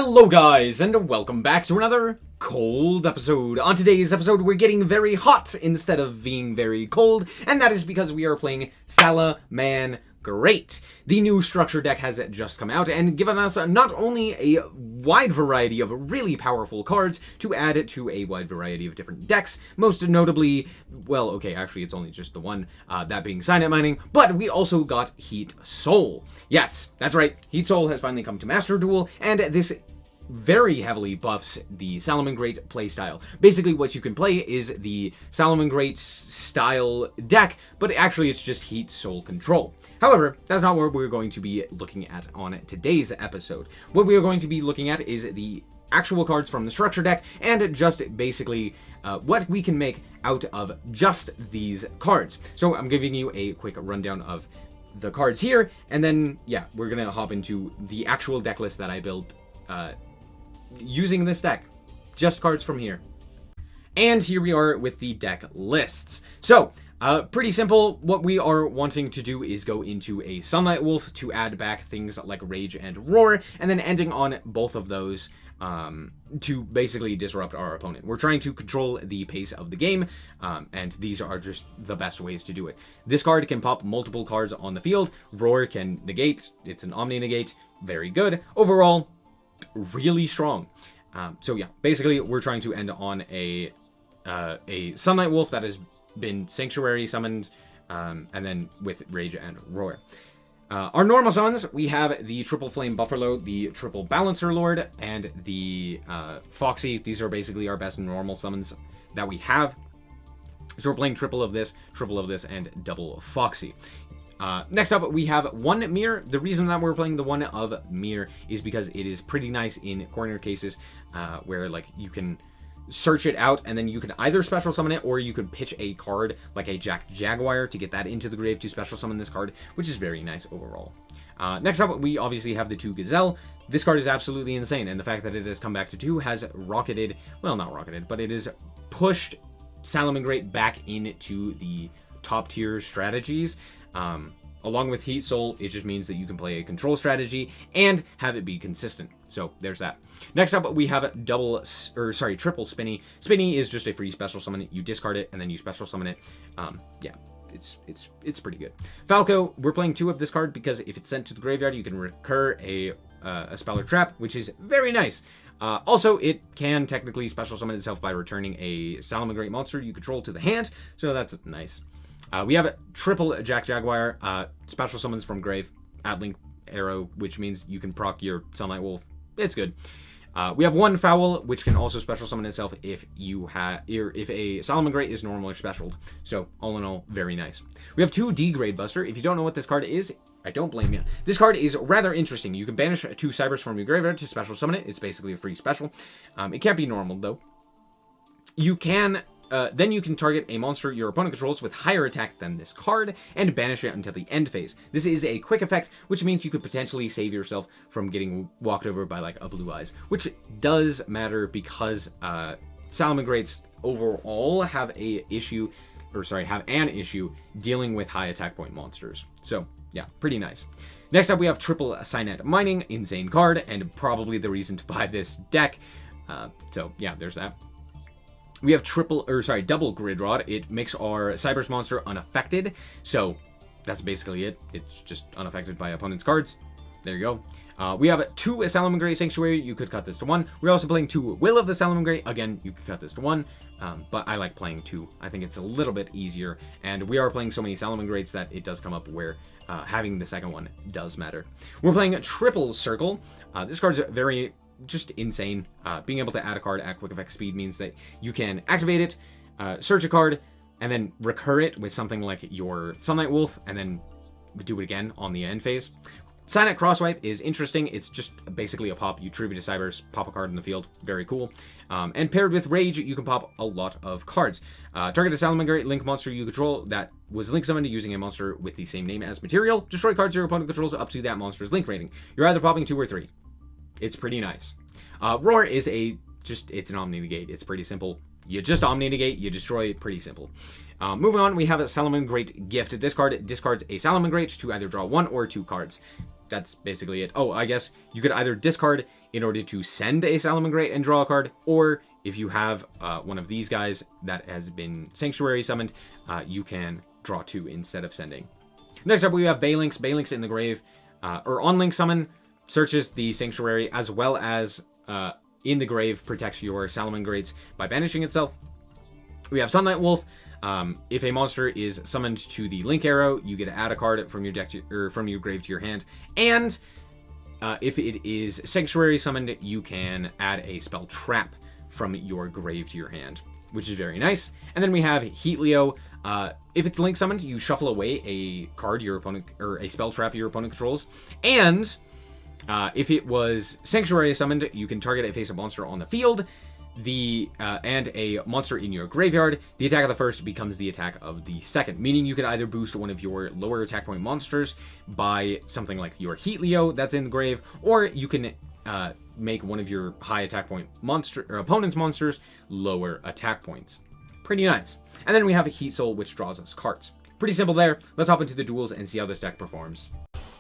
Hello guys, and welcome back to another cold episode. On today's episode, we're getting very hot instead of being very cold, and that is because we are playing Salaman Great. The new structure deck has just come out and given us not only a wide variety of really powerful cards to add to a wide variety of different decks, most notably, well, okay, actually it's only just the one, that being Signet Mining, but we also got Heat Soul. Yes, that's right, Heat Soul has finally come to Master Duel, and this very heavily buffs the Salaman Great playstyle. Basically, what you can play is the Salaman Great style deck, but actually it's just Heat Soul control. However, that's not what we're going to be looking at on today's episode. What we are going to be looking at is the actual cards from the structure deck, and just basically what we can make out of just these cards. So I'm giving you a quick rundown of the cards here, and then, yeah, we're gonna hop into the actual deck list that I built using this deck. Just cards from here. And here we are with the deck lists. So, pretty simple. What we are wanting to do is go into a Sunlight Wolf to add back things like Rage and Roar, and then ending on both of those to basically disrupt our opponent. We're trying to control the pace of the game, and these are just the best ways to do it. This card can pop multiple cards on the field. Roar can negate. It's an Omni Negate. Very good. Overall, really strong. So yeah, basically we're trying to end on a Sunlight Wolf that has been Sanctuary summoned, and then with Rage and Roar. Our normal summons, we have the Triple Flame Buffalo, the Triple Balancer Lord, and the Foxy. These are basically our best normal summons that we have. So we're playing triple of this, and double Foxy. Next up, we have one Mirror. The reason that we're playing the one of Mirror is because it is pretty nice in corner cases, where like you can search it out and then you can either special summon it, or you could pitch a card like a Jack Jaguar to get that into the grave to special summon this card, which is very nice overall. Next up, we obviously have the 2 Gazelle. This card is absolutely insane, and the fact that it has come back to 2 has rocketed, well, not rocketed, but it has pushed Salaman Great back into the top tier strategies. Along with Heat Soul, it just means that you can play a control strategy and have it be consistent. So there's that. Next up, we have triple Spinny. Spinny is just a free special summon. You discard it and then you special summon it. Yeah, it's pretty good. Falco, we're playing 2 of this card because if it's sent to the graveyard, you can recur a spell or trap, which is very nice. Also, it can technically special summon itself by returning a Salaman Great monster you control to the hand, so that's nice. We have a triple Jack Jaguar, special summons from grave, add link arrow, which means you can proc your Sunlight Wolf. It's good. We have 1 Foul, which can also special summon itself if a Salaman Great is normal or specialed. So all in all, very nice. We have 2 D-Grade Buster. If you don't know what this card is, I don't blame you. This card is rather interesting. You can banish 2 Cybers from your graveyard to special summon it. It's basically a free special. It can't be normal though. You can. Then you can target a monster your opponent controls with higher attack than this card and banish it until the end phase. This is a quick effect, which means you could potentially save yourself from getting walked over by like a Blue Eyes, which does matter because Salaman Greats overall have an issue dealing with high attack point monsters. So yeah, pretty nice. Next up, we have triple Signet Mining, insane card, and probably the reason to buy this deck. So yeah, there's that. We have double Grid Rod. It makes our Cybers monster unaffected. So that's basically it. It's just unaffected by opponent's cards. There you go. We have 2 Salaman Great Sanctuary. You could cut this to 1. We're also playing 2 Will of the Salaman Great. Again, you could cut this to 1. But I like playing 2. I think it's a little bit easier. And we are playing so many Salaman Greats that it does come up where having the second one does matter. We're playing a triple Circle. This card's very just insane. Being able to add a card at quick effect speed means that you can activate it, search a card, and then recur it with something like your Sunlight Wolf, and then do it again on the end phase. Signet Crosswipe is interesting. It's just basically a pop. You tribute to Cybers, pop a card in the field. Very cool. And paired with Rage, you can pop a lot of cards. Target a Salaman Great Link monster you control that was link summoned using a monster with the same name as material. Destroy cards your opponent controls up to that monster's link rating. You're either popping 2 or 3. It's pretty nice. Roar is it's an Omni Negate. It's pretty simple. You just Omni Negate, you destroy it, pretty simple. Moving on, we have a Salaman Great Gift. This card discards a Salaman Great to either draw 1 or 2 cards. That's basically it. Oh, I guess you could either discard in order to send a Salamangreat and draw a card, or if you have one of these guys that has been Sanctuary summoned, you can draw 2 instead of sending. Next up, we have Balinks. Balinks in the grave, or on link summon, searches the Sanctuary, as well as in the grave protects your Salamangreats by banishing itself. We have Sunlight Wolf. If a monster is summoned to the link arrow, you get to add a card from your deck or from your grave to your hand. And if it is Sanctuary summoned, you can add a spell trap from your grave to your hand, which is very nice. And then we have Heatleo. If it's link summoned, you shuffle away a card your opponent, or a spell trap your opponent controls. And if it was Sanctuary summoned, you can target a face-up monster on the field, and a monster in your graveyard. The attack of the first becomes the attack of the second, meaning you can either boost one of your lower attack point monsters by something like your Heatleo that's in the grave, or you can make one of your high attack point monster or opponent's monsters lower attack points. Pretty nice. And then we have a Heat Soul, which draws us cards. Pretty simple there. Let's hop into the duels and see how this deck performs.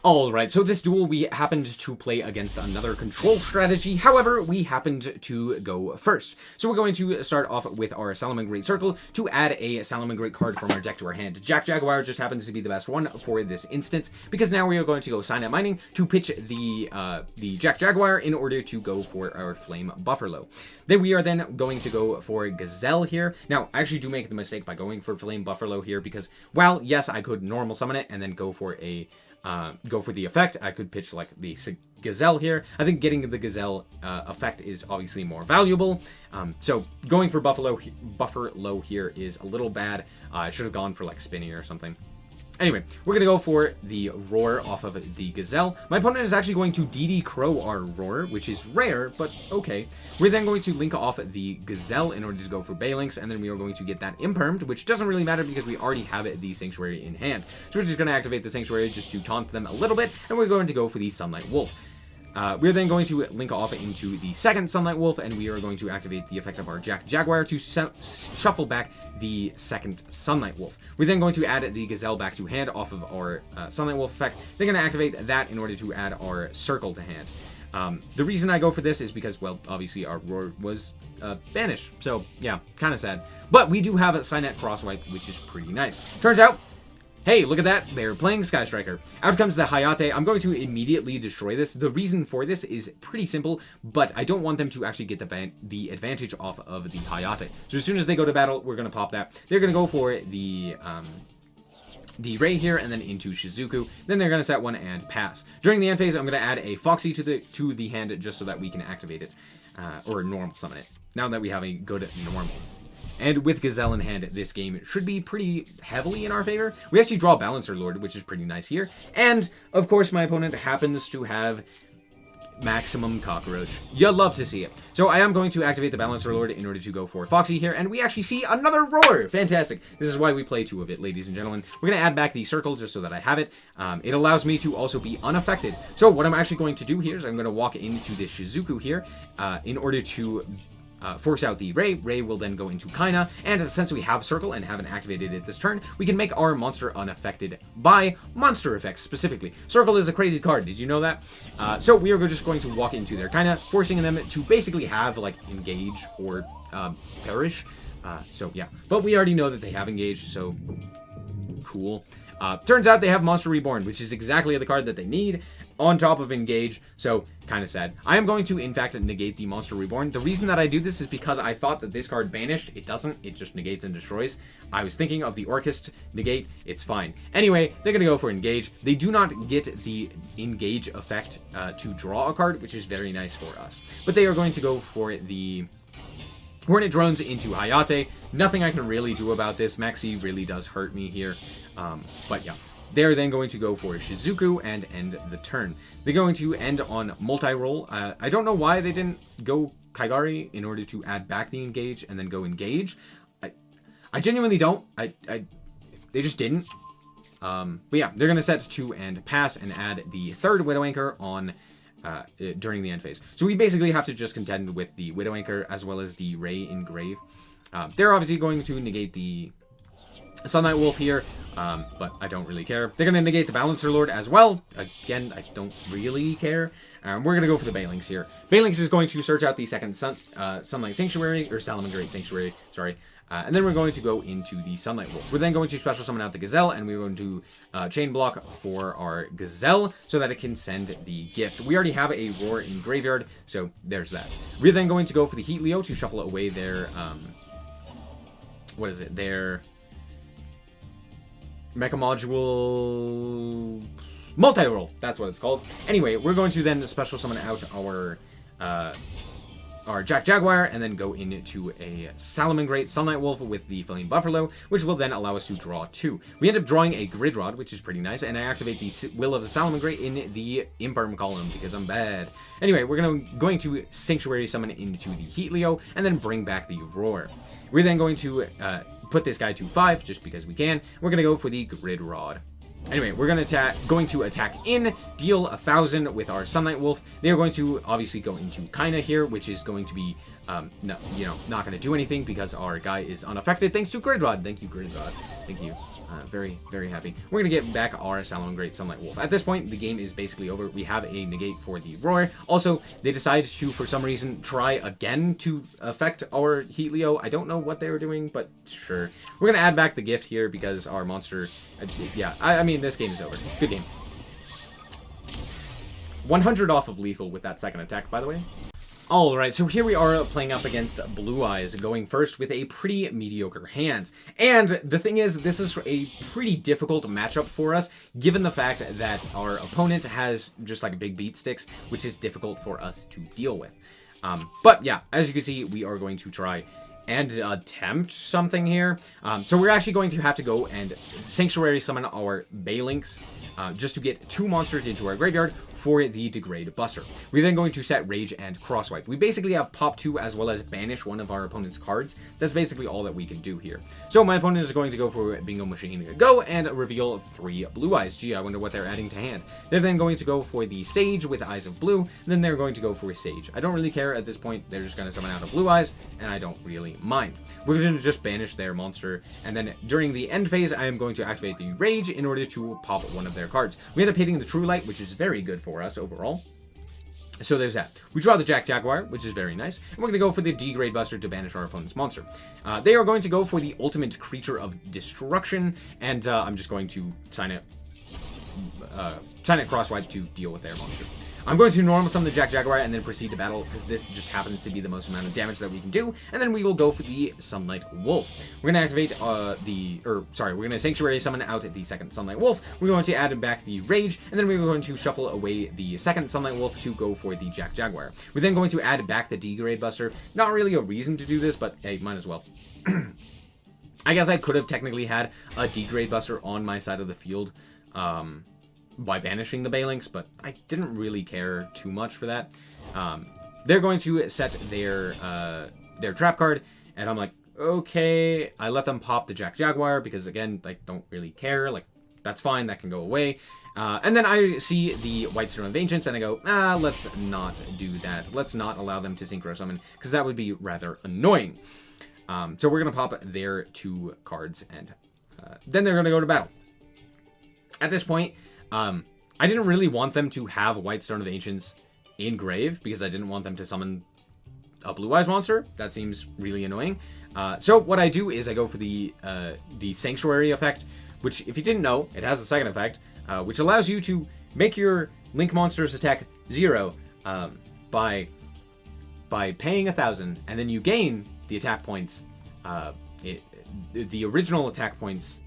Alright, so this duel we happened to play against another control strategy. However, we happened to go first. So we're going to start off with our Salamangreat Circle to add a Salamangreat card from our deck to our hand. Jack Jaguar just happens to be the best one for this instance, because now we are going to go Signet Mining to pitch the Jack Jaguar in order to go for our Flame Buffalo. Then we are then going to go for Gazelle here. Now, I actually do make the mistake by going for Flame Buffalo here, because, while, yes, I could normal summon it and then go for the effect. I could pitch like the Gazelle here. I think getting the Gazelle effect is obviously more valuable. So going for Buffalo here is a little bad. I should have gone for like Spinny or something. Anyway, we're going to go for the Roar off of the Gazelle. My opponent is actually going to DD Crow our Roar, which is rare, but okay. We're then going to link off the Gazelle in order to go for Balinks, and then we are going to get that Impermed, which doesn't really matter because we already have the Sanctuary in hand. So we're just going to activate the Sanctuary just to taunt them a little bit, and we're going to go for the Sunlight Wolf. We're then going to link off into the second Sunlight Wolf, and we are going to activate the effect of our Jack Jaguar to shuffle back the second Sunlight Wolf. We're then going to add the Gazelle back to hand off of our Sunlight Wolf effect. They're going to activate that in order to add our Circle to hand. The reason I go for this is because, well, obviously our Roar was banished, so yeah, kind of sad. But we do have a Signet Crosswipe, which is pretty nice. Turns out, hey, look at that. They're playing Sky Striker. Out comes the Hayate. I'm going to immediately destroy this. The reason for this is pretty simple, but I don't want them to actually get the advantage off of the Hayate. So as soon as they go to battle, we're going to pop that. They're going to go for the Ray here, and then into Shizuku. Then they're going to set one and pass. During the end phase, I'm going to add a Foxy to the hand just so that we can activate it, or normal summon it, now that we have a good normal. And with Gazelle in hand, this game should be pretty heavily in our favor. We actually draw Balancer Lord, which is pretty nice here. And, of course, my opponent happens to have Maximum Cockroach. You'll love to see it. So I am going to activate the Balancer Lord in order to go for Foxy here. And we actually see another Roar. Fantastic. This is why we play 2 of it, ladies and gentlemen. We're going to add back the Circle just so that I have it. It allows me to also be unaffected. So what I'm actually going to do here is I'm going to walk into this Shizuku here in order to force out the Ray. Ray will then go into Kaina, and since we have Circle and haven't activated it this turn, we can make our monster unaffected by monster effects specifically. Circle is a crazy card, did you know that? So we are just going to walk into their Kaina, forcing them to basically have like Engage or Perish. So yeah, but we already know that they have Engage, so cool. Turns out they have Monster Reborn, which is exactly the card that they need, on top of Engage, so kind of sad. I am going to, in fact, negate the Monster Reborn. The reason that I do this is because I thought that this card banished. It doesn't. It just negates and destroys. I was thinking of the Orchest negate. It's fine. Anyway, they're going to go for Engage. They do not get the Engage effect to draw a card, which is very nice for us. But they are going to go for the Hornet Drones into Hayate. Nothing I can really do about this. Maxi really does hurt me here. But yeah. They're then going to go for Shizuku and end the turn. They're going to end on multi-roll. I don't know why they didn't go Kaigari in order to add back the Engage and then go Engage. I genuinely don't. They just didn't. But yeah, they're going to set 2 and pass and add the third Widow Anchor on during the end phase. So we basically have to just contend with the Widow Anchor as well as the Ray in Grave. They're obviously going to negate the Sunlight Wolf here, but I don't really care. They're going to negate the Balancer Lord as well. Again, I don't really care. We're going to go for the Balinks here. Balinks is going to search out the second Sunlight Sanctuary, or Salamangreat Sanctuary, sorry. And then we're going to go into the Sunlight Wolf. We're then going to special summon out the Gazelle, and we're going to chain block for our Gazelle so that it can send the gift. We already have a Roar in Graveyard, so there's that. We're then going to go for the Heat Leo to shuffle away their, what is it, their Mecha Module Multi-Roll. That's what it's called. Anyway, we're going to then special summon out our Jack Jaguar, and then go into a Salamangreat Sunlight Wolf with the Feline Buffalo, which will then allow us to draw 2. We end up drawing a Grid Rod, which is pretty nice, and I activate the Will of the Salamangreat in the Imperm column, because I'm bad. Anyway, we're going to Sanctuary Summon into the Heat Leo, and then bring back the Roar. We're then going to put this guy to 5, just because we can. We're going to go for the Grid Rod. Anyway, we're going to attack in, deal 1,000 with our Sunlight Wolf. They are going to obviously go into Kaina here, which is going to be, no, not going to do anything because our guy is unaffected thanks to Grid Rod. Thank you, Grid Rod. Thank you. Very, very happy. We're going to get back our Salamangreat Sunlight Wolf. At this point, the game is basically over. We have a negate for the Roar. Also, they decided to, for some reason, try again to affect our Heat Leo. I don't know what they were doing, but sure. We're going to add back the gift here because our monster... yeah, I mean, this game is over. Good game. 100 off of lethal with that second attack, by the way. Alright, so here we are playing up against Blue Eyes, going first with a pretty mediocre hand. And the thing is, this is a pretty difficult matchup for us, given the fact that our opponent has just like big beat sticks, which is difficult for us to deal with. But yeah, as you can see, we are going to try and attempt something here. So we're actually going to have to go and Sanctuary Summon our Balinks, just to get 2 monsters into our graveyard for the Degrade Buster. We're then going to set Rage and Crosswipe. We basically have Pop 2 as well as banish one of our opponent's cards. That's basically all that we can do here. So my opponent is going to go for Bingo Machine Go and reveal 3 Blue Eyes. Gee, I wonder what they're adding to hand. They're then going to go for the Sage with Eyes of Blue. Then they're going to go for a Sage. I don't really care at this point. They're just going to summon out a Blue Eyes, and I don't really mind. We're going to just banish their monster, and then during the end phase, I am going to activate the Rage in order to pop one of their cards. We end up hitting the True Light, which is very good for us overall. So there's that. We draw the Jack Jaguar, which is very nice. And we're going to go for the Degrade Buster to banish our opponent's monster. They are going to go for the ultimate Creature of Destruction, and I'm just going to sign it Crosswipe to deal with their monster. I'm going to normal summon the Jack Jaguar and then proceed to battle because this just happens to be the most amount of damage that we can do. And then we will go for the Sunlight Wolf. We're going to activate we're going to Sanctuary Summon out the second Sunlight Wolf. We're going to add back the Rage, and then we're going to shuffle away the second Sunlight Wolf to go for the Jack Jaguar. We're then going to add back the Degrade Buster. Not really a reason to do this, but hey, might as well. I guess I could have technically had a Degrade Buster on my side of the field, by banishing the Balinks, but I didn't really care too much for that. They're going to set their trap card, and I'm like, okay, I let them pop the Jack Jaguar because, again, I don't really care. Like, that's fine, that can go away. And then I see the White Stone of Ancients, and I go, let's not do that. Let's not allow them to Synchro Summon, because that would be rather annoying. So we're going to pop their 2 cards, and then they're going to go to battle. At this point, I didn't really want them to have White Stone of Ancients in grave because I didn't want them to summon a Blue Eyes monster. That seems really annoying. So what I do is I go for the Sanctuary effect, which, if you didn't know, it has a second effect, which allows you to make your Link monsters attack 0 by paying 1,000, and then you gain the attack points, the original attack points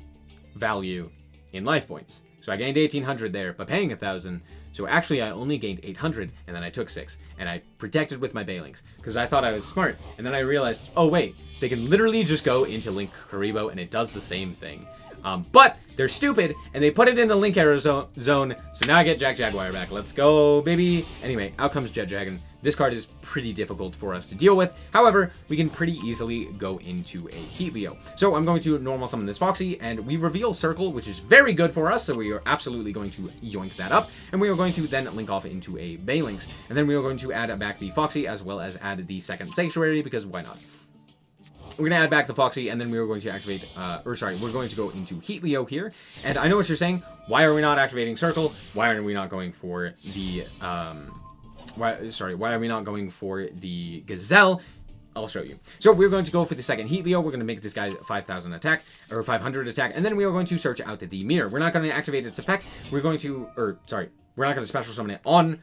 value in life points. So I gained 1,800 there by paying 1,000. So actually I only gained 800, and then I took 6. And I protected with my Balinks, because I thought I was smart. And then I realized, oh wait, they can literally just go into Link Karibo, and it does the same thing. But they're stupid, and they put it in the Link Arrow zone, so now I get Jack Jaguar back. Let's go, baby. Anyway, out comes Jet Dragon. This card is pretty difficult for us to deal with. However, we can pretty easily go into a Heat Leo. So I'm going to normal summon this Foxy, and we reveal Circle, which is very good for us, so we are absolutely going to yoink that up. And we are going to then link off into a Balinks. And then we are going to add back the Foxy, as well as add the second Sanctuary, because why not? We're going to add back the Foxy, and then we're going to activate, we're going to go into Heat Leo here. And I know what you're saying. Why are we not activating Circle? Why are we not going for the why are we not going for the Gazelle? I'll show you. So we're going to go for the second Heat Leo. We're going to make this guy 5,000 attack, or 500 attack, and then we are going to search out the mirror. We're not going to activate its effect. We're going to, we're not going to special summon it on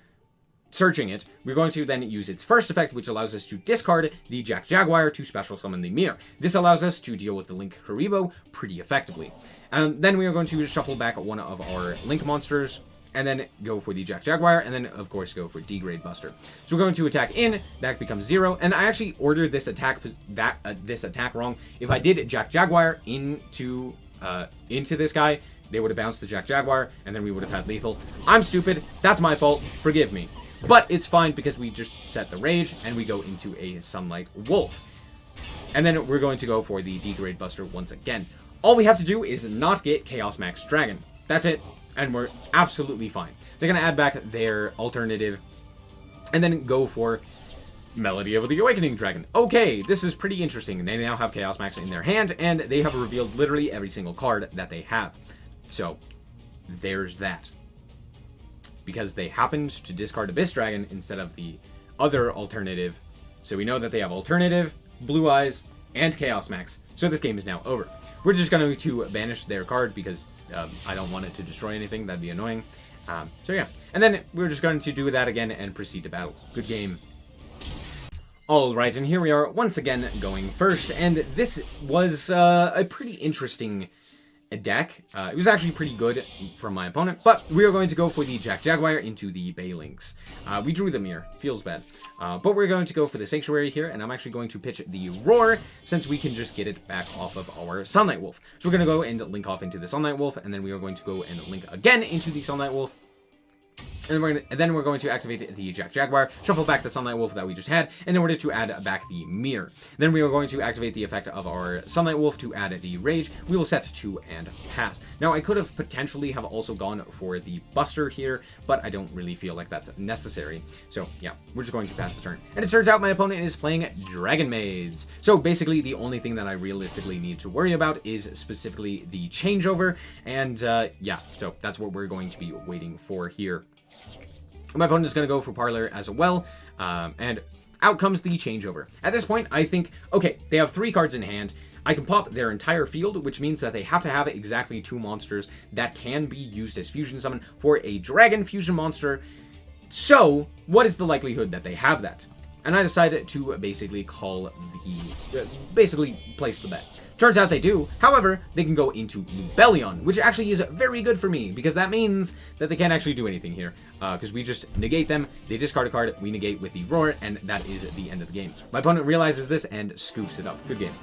searching it. We're going to then use its first effect, which allows us to discard the Jack Jaguar to special summon the mirror. This allows us to deal with the Link Haribo pretty effectively. Then we are going to shuffle back one of our Link monsters, and then go for the Jack Jaguar, and then, of course, go for Degrade Buster. So we're going to attack in, that becomes 0, and I actually ordered this attack wrong. If I did Jack Jaguar into this guy, they would have bounced the Jack Jaguar, and then we would have had lethal. I'm stupid, that's my fault, forgive me. But it's fine because we just set the Rage, and we go into a Sunlight Wolf. And then we're going to go for the Degrade Buster once again. All we have to do is not get Chaos Max Dragon. That's it. And we're absolutely fine. They're going to add back their alternative and then go for Melody of the Awakening Dragon. Okay, this is pretty interesting. They now have Chaos Max in their hand, and they have revealed literally every single card that they have. So, there's that. Because they happened to discard Abyss Dragon instead of the other alternative. So we know that they have alternative, Blue Eyes, and Chaos Max. So this game is now over. We're just going to banish their card because I don't want it to destroy anything. That'd be annoying. So yeah. And then we're just going to do that again and proceed to battle. Good game. Alright, and here we are once again going first. And this was a pretty interesting deck. It was actually pretty good from my opponent, but we are going to go for the Jack Jaguar into the Baylings. We drew the mirror. Feels bad. But we're going to go for the Sanctuary here, and I'm actually going to pitch the Roar, since we can just get it back off of our Sunlight Wolf. So we're going to go and link off into the Sunlight Wolf, and then we are going to go and link again into the Sunlight Wolf. And then we're going to activate the Jack Jaguar, shuffle back the Sunlight Wolf that we just had, in order to add back the Mirror. Then we are going to activate the effect of our Sunlight Wolf to add the Rage. We will set to and pass. Now, I could have potentially have also gone for the Buster here, but I don't really feel like that's necessary. So, yeah, we're just going to pass the turn. And it turns out my opponent is playing Dragon Maids. So, basically, the only thing that I realistically need to worry about is specifically the changeover. And, yeah, so that's what we're going to be waiting for here. My opponent is going to go for Parlor as well, and out comes the changeover. At this point, I think, okay, they have 3 cards in hand. I can pop their entire field, which means that they have to have exactly 2 monsters that can be used as fusion summon for a dragon fusion monster. So, what is the likelihood that they have that? And I decided to basically basically place the bet. Turns out they do. However, they can go into Lubellion, which actually is very good for me, because that means that they can't actually do anything here. Because we just negate them, they discard a card, we negate with the Roar, and that is the end of the game. My opponent realizes this and scoops it up. Good game.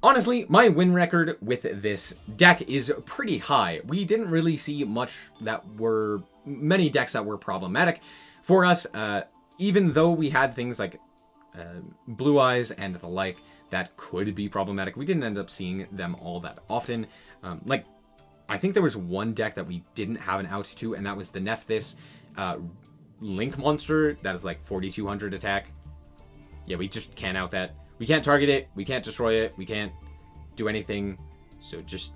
Honestly, my win record with this deck is pretty high. We didn't really see many decks that were problematic for us, even though we had things like Blue Eyes and the like that could be problematic. We didn't end up seeing them all that often. Like, I think there was one deck that we didn't have an out to, and that was the Nephthys Link monster that is like 4,200 attack. Yeah, we just can't out that. We can't target it, we can't destroy it, we can't do anything, so just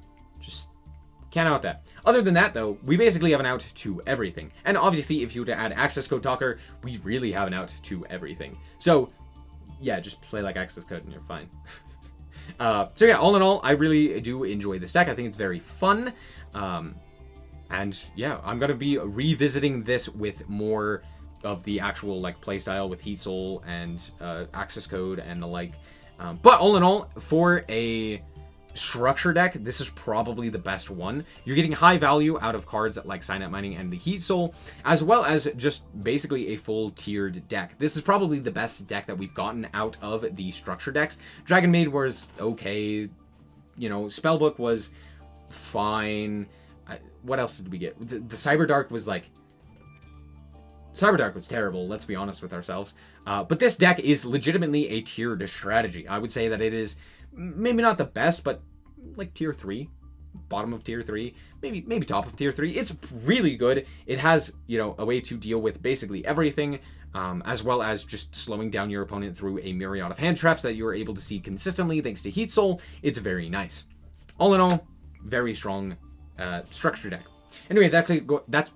can't out that. Other than that, though, we basically have an out to everything. And obviously, if you were to add Access Code Talker, we really have an out to everything. So, yeah, just play like Access Code and you're fine. So yeah, all in all, I really do enjoy this deck. I think it's very fun. And yeah, I'm going to be revisiting this with more of the actual like playstyle with Heat Soul and Access Code and the like. But all in all, for a structure deck, this is probably the best one. You're getting high value out of cards like Signet Mining and the Heat Soul, as well as just basically a full tiered deck. This is probably the best deck that we've gotten out of the structure decks. Dragon Maid was okay. You know, Spellbook was fine. What else did we get? The Cyberdark was like... Cyberdark was terrible, let's be honest with ourselves. But this deck is legitimately a tiered strategy. I would say that it is maybe not the best, but like tier 3, bottom of tier 3, maybe top of tier 3. It's really good. It has, you know, a way to deal with basically everything, as well as just slowing down your opponent through a myriad of hand traps that you're able to see consistently thanks to Heat Soul. It's very nice. All in all, very strong structure deck. Anyway, that's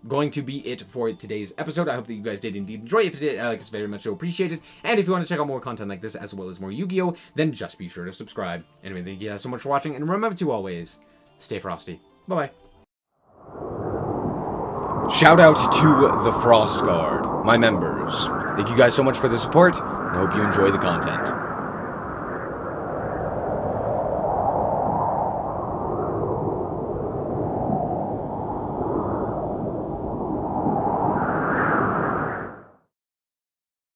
going to be it for today's episode. I hope that you guys did indeed enjoy. If you did, Alex, very much so appreciated. And if you want to check out more content like this, as well as more Yu-Gi-Oh!, then just be sure to subscribe. Anyway, thank you guys so much for watching, and remember to always stay frosty. Bye-bye. Shout out to the Frost Guard, my members. Thank you guys so much for the support, and I hope you enjoy the content.